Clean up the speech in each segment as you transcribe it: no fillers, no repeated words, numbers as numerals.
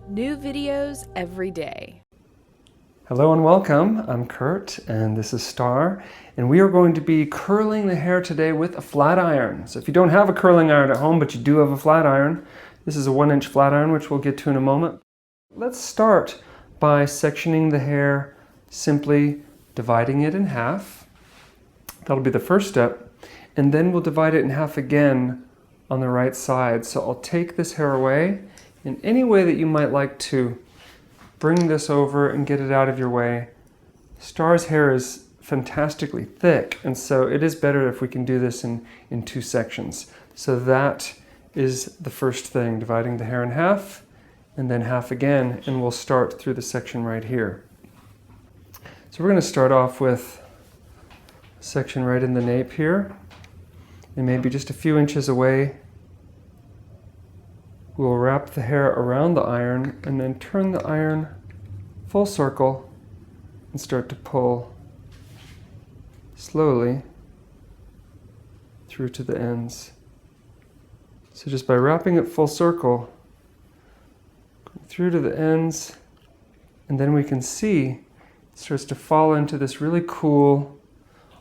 New videos every day. Hello and welcome. I'm Curt and this is Star, and we are going to be curling the hair today with a flat iron. So if you don't have a curling iron at home but you do have a flat iron, this is a 1-inch flat iron, which we'll get to in a moment. Let's start by sectioning the hair, simply dividing it in half. That'll be the first step, and then we'll divide it in half again on the right side. So I'll take this hair away in any way that you might like to. Bring this over and get it out of your way. Star's hair is fantastically thick, and so it is better if we can do this in two sections. So that is the first thing, dividing the hair in half and then half again, and we'll start through the section right here. So we're going to start off with a section right in the nape here, and maybe just a few inches away. We'll wrap the hair around the iron and then turn the iron full circle and start to pull slowly through to the ends. So just by wrapping it full circle, through to the ends, and then we can see it starts to fall into this really cool,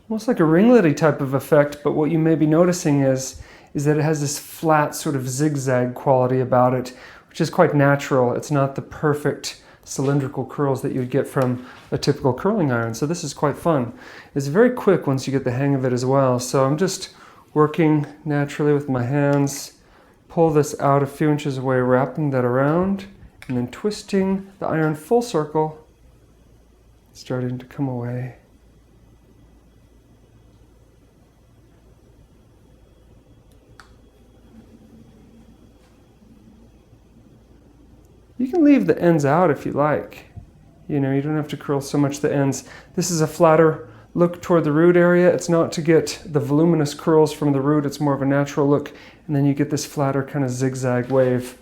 almost like a ringlet-y type of effect, but what you may be noticing is that it has this flat sort of zigzag quality about it, which is quite natural. It's not the perfect cylindrical curls that you'd get from a typical curling iron. So this is quite fun. It's very quick once you get the hang of it as well. So I'm just working naturally with my hands, pull this out a few inches away, wrapping that around, and then twisting the iron full circle, starting to come away. You can leave the ends out if you like. You know, you don't have to curl so much the ends. This is a flatter look toward the root area. It's not to get the voluminous curls from the root. It's more of a natural look. And then you get this flatter kind of zigzag wave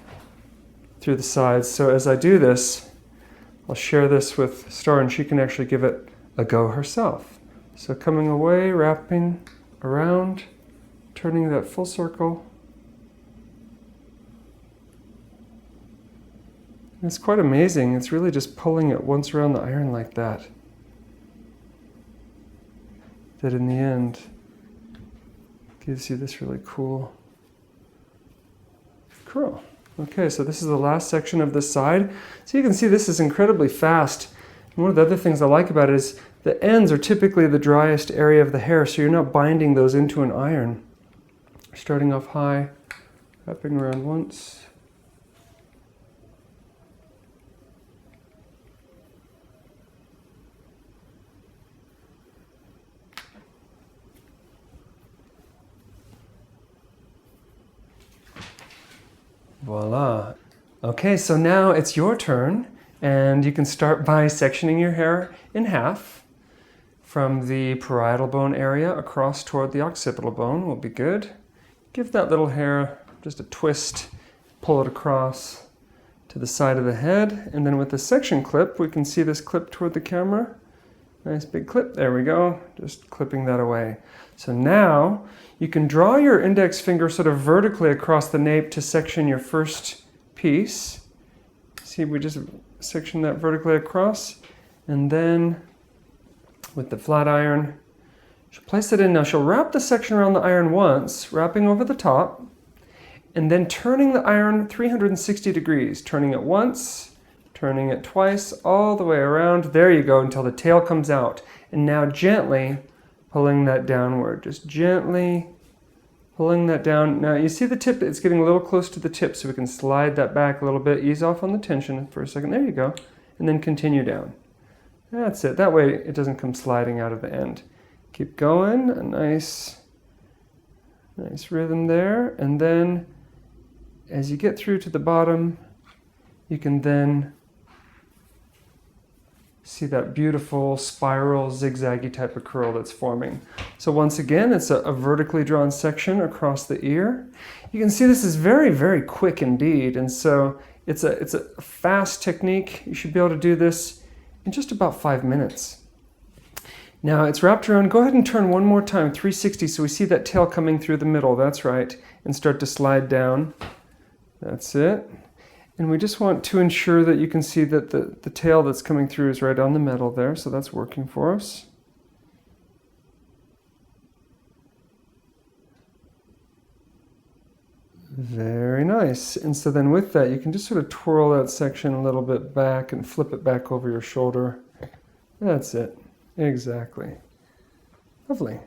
through the sides. So as I do this, I'll share this with Star and she can actually give it a go herself. So coming away, wrapping around, turning that full circle. It's quite amazing. It's really just pulling it once around the iron like that. That in the end gives you this really cool curl. Okay, so this is the last section of this side. So you can see this is incredibly fast. And one of the other things I like about it is the ends are typically the driest area of the hair, so you're not binding those into an iron. Starting off high, wrapping around once. Voila. Okay, so now it's your turn, and you can start by sectioning your hair in half from the parietal bone area across toward the occipital bone will be good. Give that little hair just a twist, pull it across to the side of the head, and then with the section clip, we can see this clip toward the camera. Nice big clip, there we go, just clipping that away. So now you can draw your index finger sort of vertically across the nape to section your first piece. See, we just section that vertically across, and then with the flat iron, she'll place it in. Now she'll wrap the section around the iron once, wrapping over the top, and then turning the iron 360 degrees, turning it once, turning it twice, all the way around. There you go, until the tail comes out. And now gently pulling that downward, just gently pulling that down. Now you see the tip, it's getting a little close to the tip, so we can slide that back a little bit, ease off on the tension for a second. There you go. And then continue down. That's it. That way it doesn't come sliding out of the end. Keep going, a nice rhythm there. And then as you get through to the bottom, you can then see that beautiful spiral zigzaggy type of curl that's forming. So once again, it's a vertically drawn section across the ear. You can see this is very, very quick indeed, and so it's a fast technique. You should be able to do this in just about 5 minutes. Now it's wrapped around. Go ahead and turn one more time, 360, so we see that tail coming through the middle. That's right, and start to slide down. That's it. And we just want to ensure that you can see that the tail that's coming through is right on the metal there, so that's working for us. Very nice. And so then with that, you can just sort of twirl that section a little bit back and flip it back over your shoulder. That's it. Exactly. Lovely.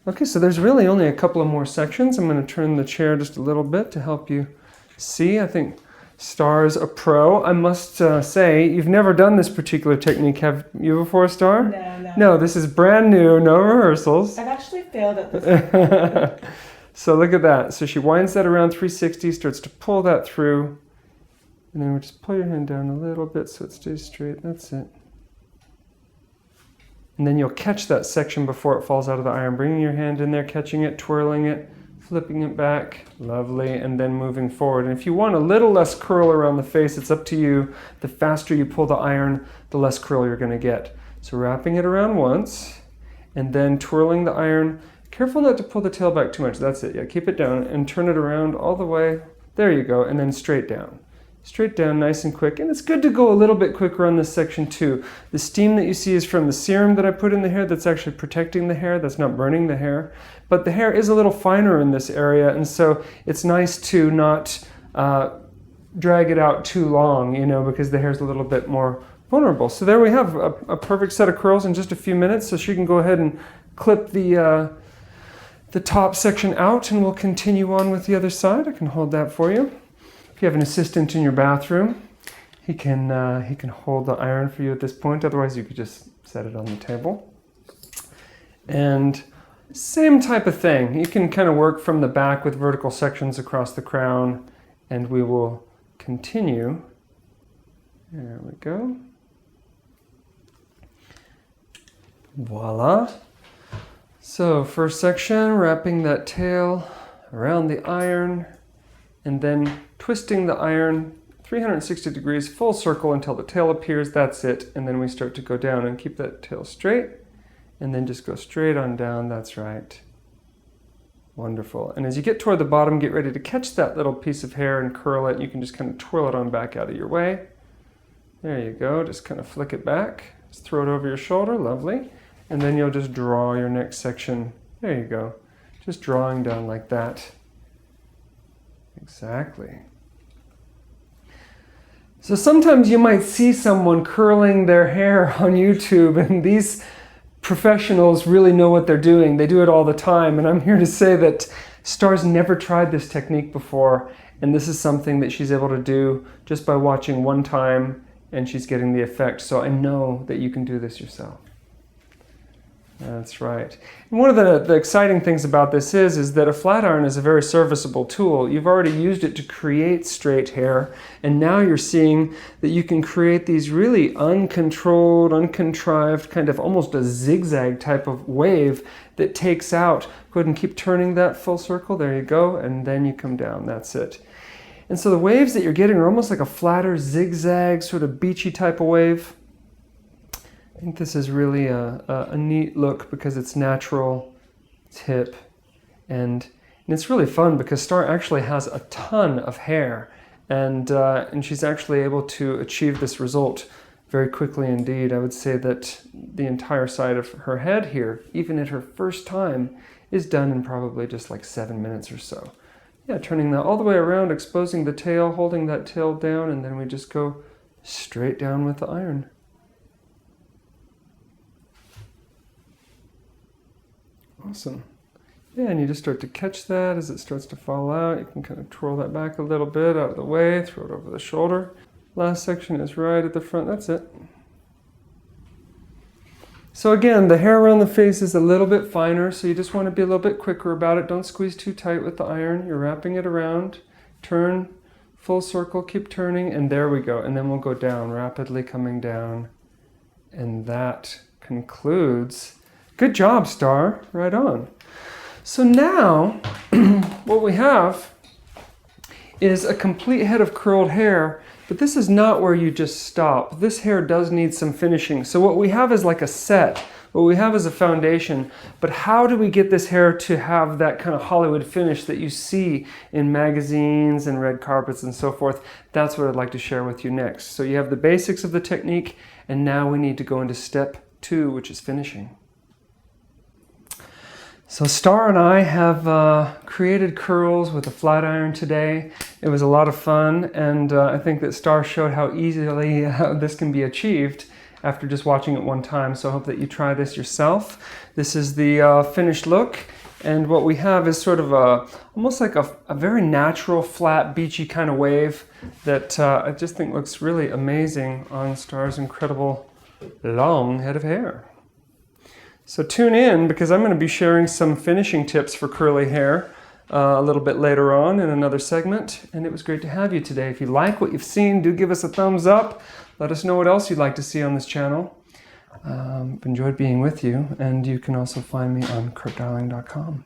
Okay, so there's really only a couple of more sections. I'm going to turn the chair just a little bit to help you see. I think Star's a pro. I must say, you've never done this particular technique, have you before, Star? No. No, this is brand new, no rehearsals. I've actually failed at this. So look at that. So she winds that around 360, starts to pull that through, and then we just pull your hand down a little bit so it stays straight. That's it. And then you'll catch that section before it falls out of the iron, bringing your hand in there, catching it, twirling it, flipping it back. Lovely. And then moving forward. And if you want a little less curl around the face, it's up to you. The faster you pull the iron, the less curl you're going to get. So wrapping it around once, and then twirling the iron. Careful not to pull the tail back too much. That's it. Yeah, keep it down and turn it around all the way. There you go. And then straight down. Straight down, nice and quick. And it's good to go a little bit quicker on this section too. The steam that you see is from the serum that I put in the hair that's actually protecting the hair. That's not burning the hair. But the hair is a little finer in this area, and so it's nice to not drag it out too long, you know, because the hair is a little bit more vulnerable. So there we have a perfect set of curls in just a few minutes. So she can go ahead and clip the top section out, and we'll continue on with the other side. I can hold that for you. If you have an assistant in your bathroom, he can hold the iron for you at this point. Otherwise, you could just set it on the table. And same type of thing. You can kind of work from the back with vertical sections across the crown, and we will continue. There we go. Voila. So first section, wrapping that tail around the iron, and then twisting the iron 360 degrees, full circle until the tail appears. That's it. And then we start to go down and keep that tail straight, and then just go straight on down. That's right. Wonderful. And as you get toward the bottom, get ready to catch that little piece of hair and curl it. You can just kind of twirl it on back out of your way. There you go. Just kind of flick it back. Just throw it over your shoulder. Lovely. And then you'll just draw your next section. There you go. Just drawing down like that. Exactly. So sometimes you might see someone curling their hair on YouTube, and these professionals really know what they're doing. They do it all the time. And I'm here to say that Star's never tried this technique before, and this is something that she's able to do just by watching one time, and she's getting the effect. So I know that you can do this yourself. That's right. And one of the exciting things about this is that a flat iron is a very serviceable tool. You've already used it to create straight hair, and now you're seeing that you can create these really uncontrolled, uncontrived, kind of almost a zigzag type of wave that takes out. Go ahead and keep turning that full circle. There you go. And then you come down. That's it. And so the waves that you're getting are almost like a flatter zigzag, sort of beachy type of wave. I think this is really a neat look because it's natural, it's hip, and it's really fun because Star actually has a ton of hair, and she's actually able to achieve this result very quickly indeed. I would say that the entire side of her head here, even at her first time, is done in probably just like 7 minutes or so. Yeah, turning that all the way around, exposing the tail, holding that tail down, and then we just go straight down with the iron. Awesome. Yeah, and you just start to catch that as it starts to fall out. You can kind of twirl that back a little bit out of the way, throw it over the shoulder. Last section is right at the front. That's it. So again, the hair around the face is a little bit finer, so you just want to be a little bit quicker about it. Don't squeeze too tight with the iron. You're wrapping it around. Turn, full circle, keep turning, and there we go. And then we'll go down, rapidly coming down. And that concludes. Good job, Star. Right on. So now, what we have is a complete head of curled hair, but this is not where you just stop. This hair does need some finishing. So what we have is like a set what we have is a foundation, but how do we get this hair to have that kind of Hollywood finish that you see in magazines and red carpets and so forth? That's what I'd like to share with you next. So you have the basics of the technique, and now we need to go into step 2, which is finishing. So Star and I have created curls with a flat iron today. It was a lot of fun, and I think that Star showed how easily this can be achieved after just watching it one time. So I hope that you try this yourself. This is the finished look, and what we have is sort of almost like a very natural, flat, beachy kind of wave that I just think looks really amazing on Star's incredible long head of hair. So tune in, because I'm going to be sharing some finishing tips for curly hair a little bit later on in another segment. And it was great to have you today. If you like what you've seen, do give us a thumbs up. Let us know what else you'd like to see on this channel. Enjoyed being with you, and you can also find me on curtdarling.com.